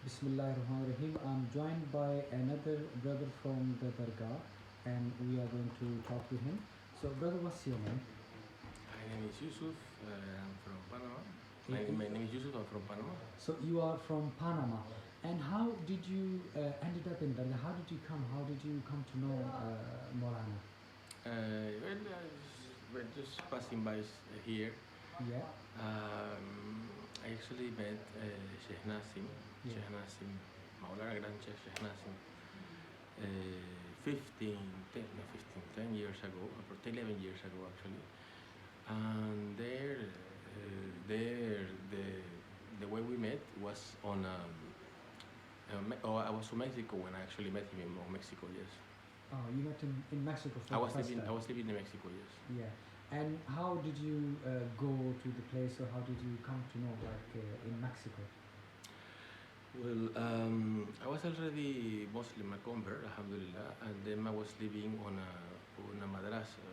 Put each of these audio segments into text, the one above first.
Bismillahirrahmanirrahim. I'm joined by another brother from the Dargah, and we are going to talk to him. So, brother, what's your name? My name is Yousaf. I'm from Panama. Eh, eh, My name is Yousaf. I'm from Panama. So, you are from Panama. And how did you ended up in Dargah? How did you come? How did you come to know Maulana? We're just passing by here. Yeah, I actually met Sheikh Nazim, yeah, Sheikh Nazim, Maulana Grand Sheikh Nazim, 15, 10, no, 15, 10 years ago, about 11 years ago actually. And the way we met was on I was from Mexico when I actually met him in Mexico. Yes, Oh, you met in Mexico for I the was first living time. I was living in Mexico. Yes. Yeah. And how did you go to the place, or how did you come to know, in Mexico? Well, I was already Muslim, a convert, alhamdulillah, and then I was living on a madrasa,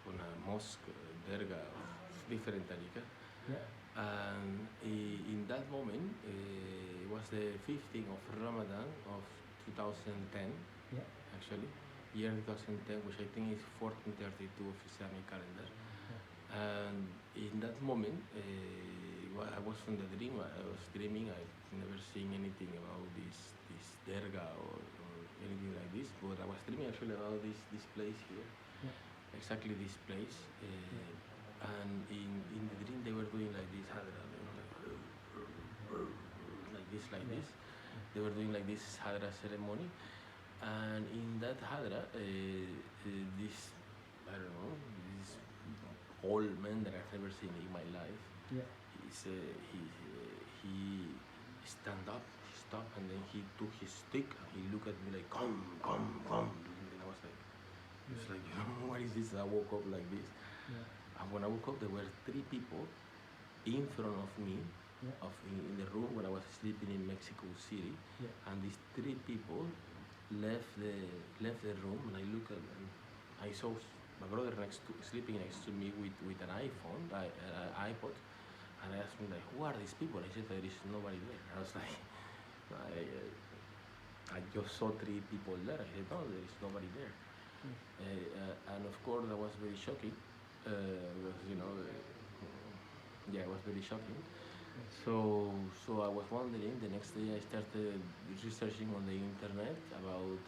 on a mosque, derga of different tariqah. Yeah, And in that moment, it was the 15th of Ramadan of 2010, yeah, actually, year 2010, which I think is 1432 of Islamic calendar. And in that moment, I was on the dream. I was dreaming. I never seen anything about this derga or anything like this. But I was dreaming actually about this place here, yeah, exactly this place. And in the dream they were doing like this hadra, you know, like this, like yeah, this. They were doing like this hadra ceremony, and in that hadra, this I don't know, this old man that I've never seen in my life. yeah. He stand up, he stopped, and then he took his stick and he looked at me like, come, come. And I was like, it's like, you know, what is this? I woke up like this. Yeah. And when I woke up, there were 3 people in front of me, Yeah. in the room when I was sleeping in Mexico City. Yeah. And these 3 people left the room, and I looked at them. I saw my brother sleeping next to me with an iPod, and I asked him like, who are these people? I said, there is nobody there. I was like, I just saw 3 people there. I said, no, there is nobody there. And of course, that was very shocking, because yeah, it was very shocking. So I was wondering. The next day, I started researching on the internet about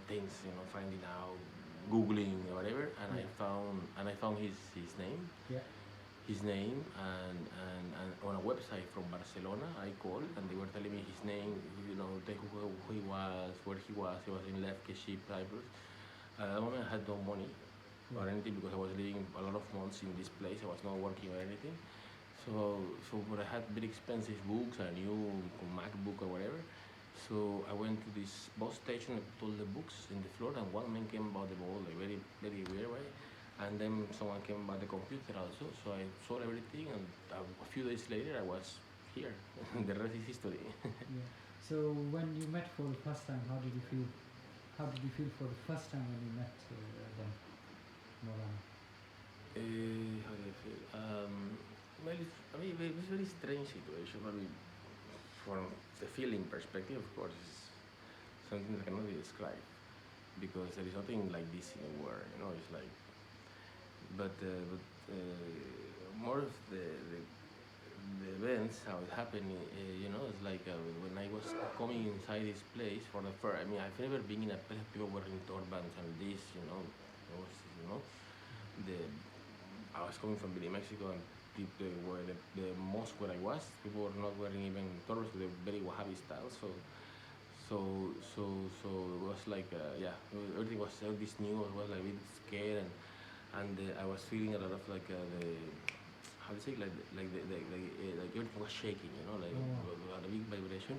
things, finding out, googling or whatever, and Yeah. I found his name, Yeah. and on a website from Barcelona. I called and they were telling me his name, who he was, where he was. He was in Lefke Sheep Cyprus. At that moment, I had no money or anything because I was living a lot of months in this place. I was not working or anything. But I had very expensive books, a new MacBook or whatever. So I went to this bus station and put all the books in the floor, and one man came about the ball, like very, very weird way. And then someone came about the computer also. So I sold everything, and a few days later, I was here. The rest is history. Yeah. So when you met for the first time, how did you feel? How did you feel for the first time when you met them, Maulana? How do I feel? Well, it was a very strange situation. I mean, from the feeling perspective, of course, it's something that cannot be described because there is nothing like this in the world. It's like, but more of the events, how it happened. It's like when I was coming inside this place for the first. I mean, I've never been in a place people wearing turbans and this. It was, the I was coming from Mexico, and people were the mosque where I was. People were not wearing even turbans. They were very Wahhabi style. So it was like, yeah, everything was all this new. I was like a bit scared, and I was feeling a lot of like the, how to say, like everything was shaking, like a big vibration.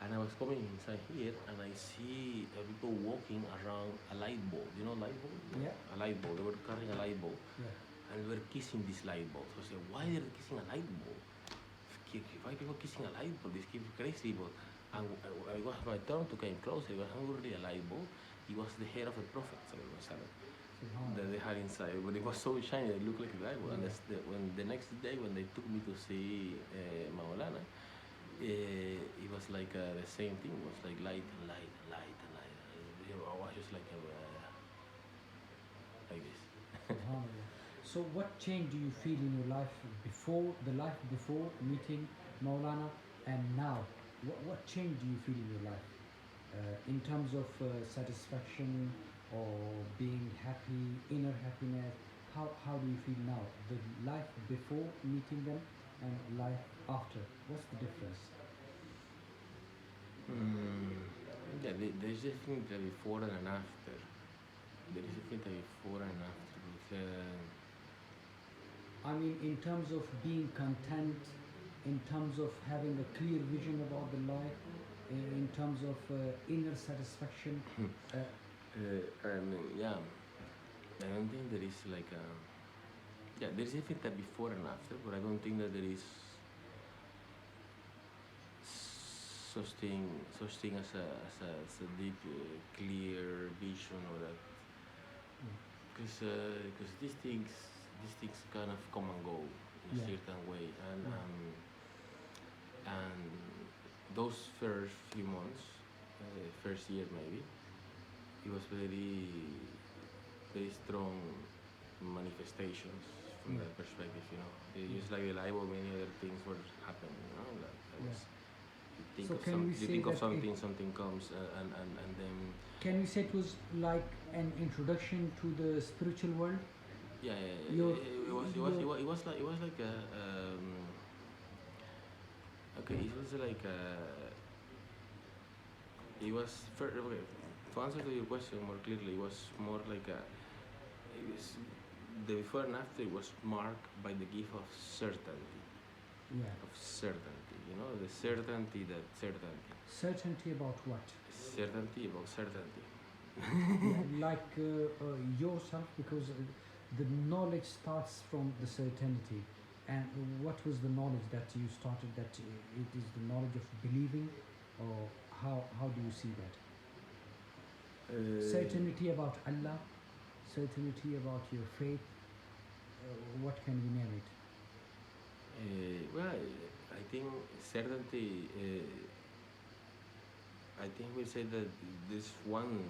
And I was coming inside here, and I see people walking around a light bulb. Light bulb? Yeah. A light bulb. They were carrying a light bulb, Yeah. and they were kissing this light bulb. So I said, why are they kissing a light bulb? Why people kissing a light bulb? These people crazy people. And it was my turn to come closer. It was not really a light bulb. It was the hair of the Prophet that they had inside, but it was so shiny. It looked like a light bulb. And when the next day, when they took me to see Maulana, it was like the same thing. It was like light and light and light and light. I was just like this. Subhanallah. So what change do you feel in your life before, the life before meeting Maulana, and now? What change do you feel in your life? In terms of satisfaction or being happy, inner happiness, how do you feel now? The life before meeting them and life after. What's the difference? Yeah, there's definitely a before and an after. There is definitely a before and after. I mean, in terms of being content, in terms of having a clear vision about the life, in terms of inner satisfaction. Yeah, I don't think there is like a. Yeah, there's definitely a before and after, but I don't think that there is such thing as a deep, clear vision or that. Because these things kind of come and go in a Yeah. certain way, Yeah. and those first few months, first year maybe, it was very strong manifestations from Yeah. that perspective. It's just like the life or many other things were happening. Yeah. You think So of can we you say think of that something, something comes, and then can we say it was like an introduction to the spiritual world? yeah, Your, it was like a okay, it was like it was okay, to answer to your question more clearly, it was more like it was the before and after was marked by the gift of certainty, yeah. the certainty that certainty, Certainty about what? certainty about certainty. Yeah, like yourself, because the knowledge starts from the certainty. And what was the knowledge that you started? That it is the knowledge of believing, or how do you see that? Certainty about Allah, certainty about your faith. What can we name it? Well, I think certainty. I think we say that this one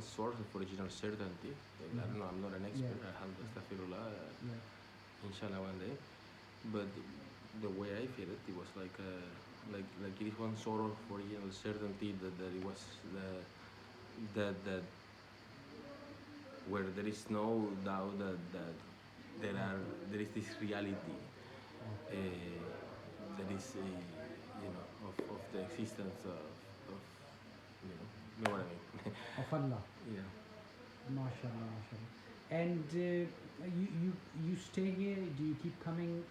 source of original certainty. I don't know. I'm not an expert. Yeah. I have astaghfirullah, Yeah. inshallah one day. But the way I feel it, it was like it is one sort of original certainty that it was that where there is no doubt that there is this reality that is of the existence of you know what I mean. Of Allah. Yeah. MashaAllah, MashaAllah. And you stay here? Do you keep coming?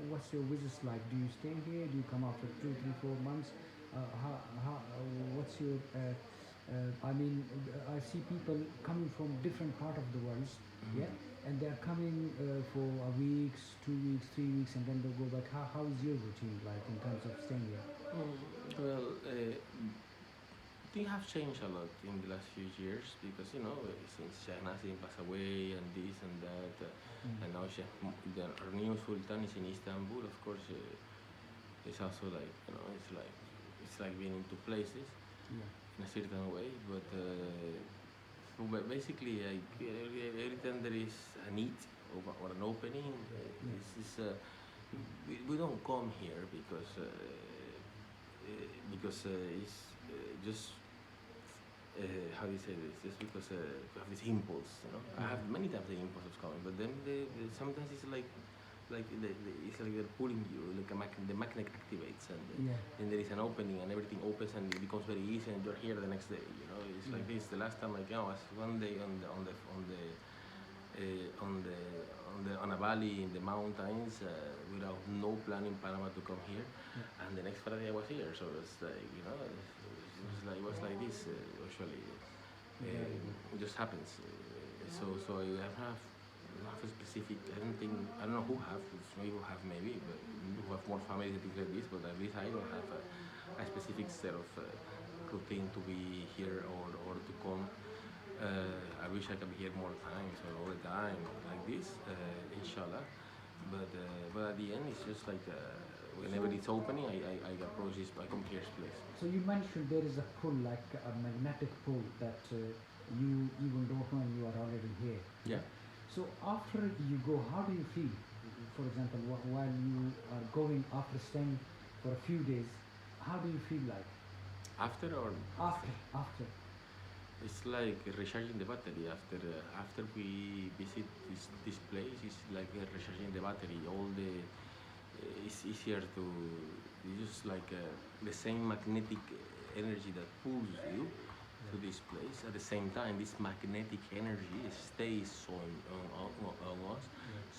What's your visits like? Do you stay here? Do you come after 2, 3, 4 months? What's your? I mean, I see people coming from different part of the world, yeah, and they are coming for a week, 2 weeks, 3 weeks, and then they'll go back. How is your routine like in terms of staying here? Well, things have changed a lot in the last few years because since Sheikh Nazim passed away and this and that, and now our new Sultan is in Istanbul. Of course, it's also like it's like being into places Yeah. in a certain way. But basically, every time there is a need or an opening, we don't come here because it's just how do you say this? Just because we have this impulse, I have many times the impulse of coming, but then sometimes it's like it's like they're pulling you, like the magnet activates, and Yeah. then there is an opening, and everything opens, and it becomes very easy, and you're here the next day. It's like this. The last time I came was one day on a valley in the mountains without no plan in Panama to come here, and the next Friday I was here. So it's like it was like this usually. It just happens. So I have a specific. I don't know who have. Some people have maybe, but who have more families and things like this. But at least I don't have a specific set of routine to be here or to come. I wish I could be here more times or all the time like this, inshallah. But at the end, it's just like whenever it's opening, I approach this, I come here this place. So you mentioned there is a pull, like a magnetic pull, that you even don't know and you are already here. Yeah. So after you go, how do you feel? For example, while you are going after staying for a few days, how do you feel like? After or After. it's like recharging the battery. After we visit this place, it's like recharging the battery. All the it's easier to use like the same magnetic energy that pulls you to this place. At the same time, this magnetic energy stays on us.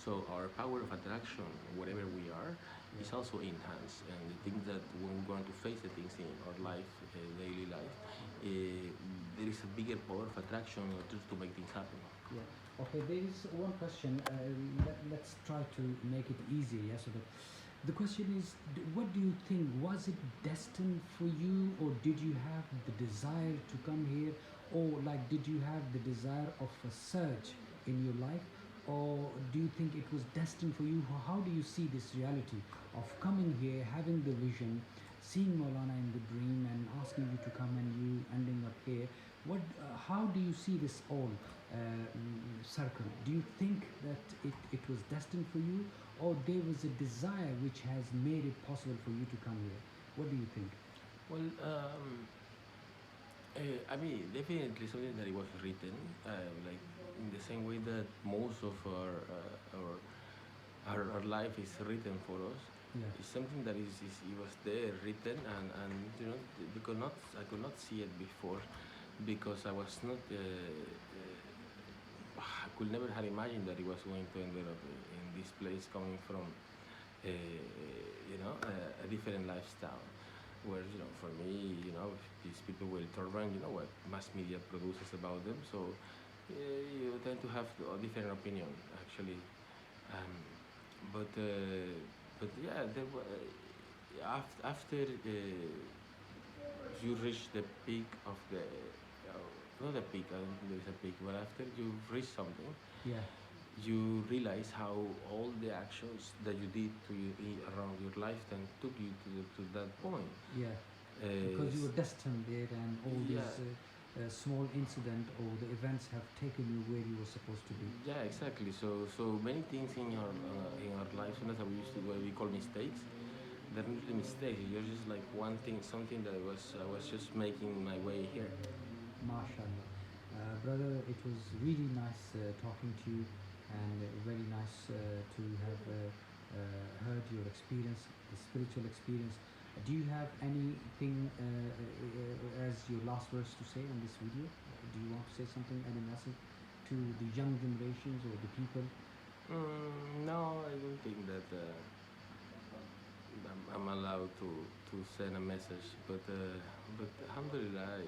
So our power of attraction, whatever we are, is also enhanced. And the things that when we're going to face the things in our life, daily life, there is a bigger power of attraction just to make things happen. Yeah. Okay. There is one question. Let's try to make it easy. Yeah. So that the question is, what do you think? Was it destined for you, or did you have the desire to come here, or like did you have the desire of a surge in your life, or do you think it was destined for you? How do you see this reality of coming here, having the vision, seeing Maulana in the dream, and asking you to come, and you ending up here? What? How do you see this all circle? Do you think that it was destined for you, or there was a desire which has made it possible for you to come here? What do you think? Well, I mean, definitely something that it was written, like in the same way that most of our life is written for us. Yeah. It's something that it was there written, and you know, I could not see it before because I was not. I could never have imagined that it was going to end up in this place, coming from a different lifestyle. Where for me, these people will turban, what mass media produces about them. So you tend to have a different opinion, actually. Um, but yeah, after you reach the peak of the not a peak, I don't think there is a peak, but after you reach something, Yeah. you realize how all the actions that you did around your lifetime took you to that point. Yeah. Because you were destined there, and all Yeah. these small incident or the events have taken you where you were supposed to be. Yeah, exactly. So many things in our life, sometimes we used to what we call mistakes. They're not really mistakes. You're just like one thing, something that I was just making my way here. MashaAllah. Brother, it was really nice talking to you, and very nice to have heard your experience, the spiritual experience. Do you have anything as your last words to say on this video? Do you want to say something, any message to the young generations or the people? No, I don't think that I'm allowed to send a message, but alhamdulillah,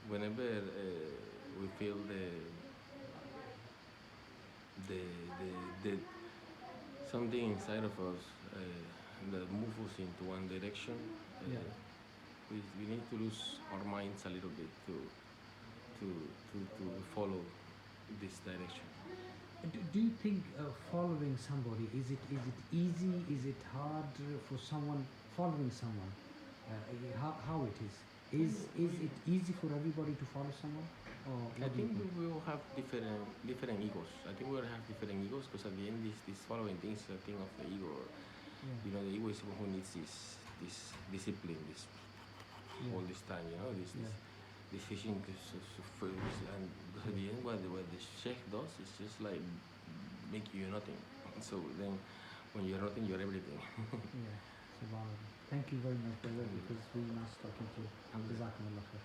whenever we feel the something inside of us that moves us into one direction, Yeah. we need to lose our minds a little bit to follow this direction. Do you think following somebody, is it easy? Is it hard for someone following someone? How it is? Is it easy for everybody to follow someone? Or I what do you think think? we will have different egos. I think we will have different egos because at the end, this following thing is a thing of the ego. Yeah. The ego is the one who needs this discipline, this Yeah. all this time. This Yeah. decision to focus, and because at the end, what the Sheikh does is just like make you nothing. So then, when you're nothing, you're everything. Yeah. Subhanallah. Thank you very much, brother. It was really nice talking to you. Jazakumullah khair.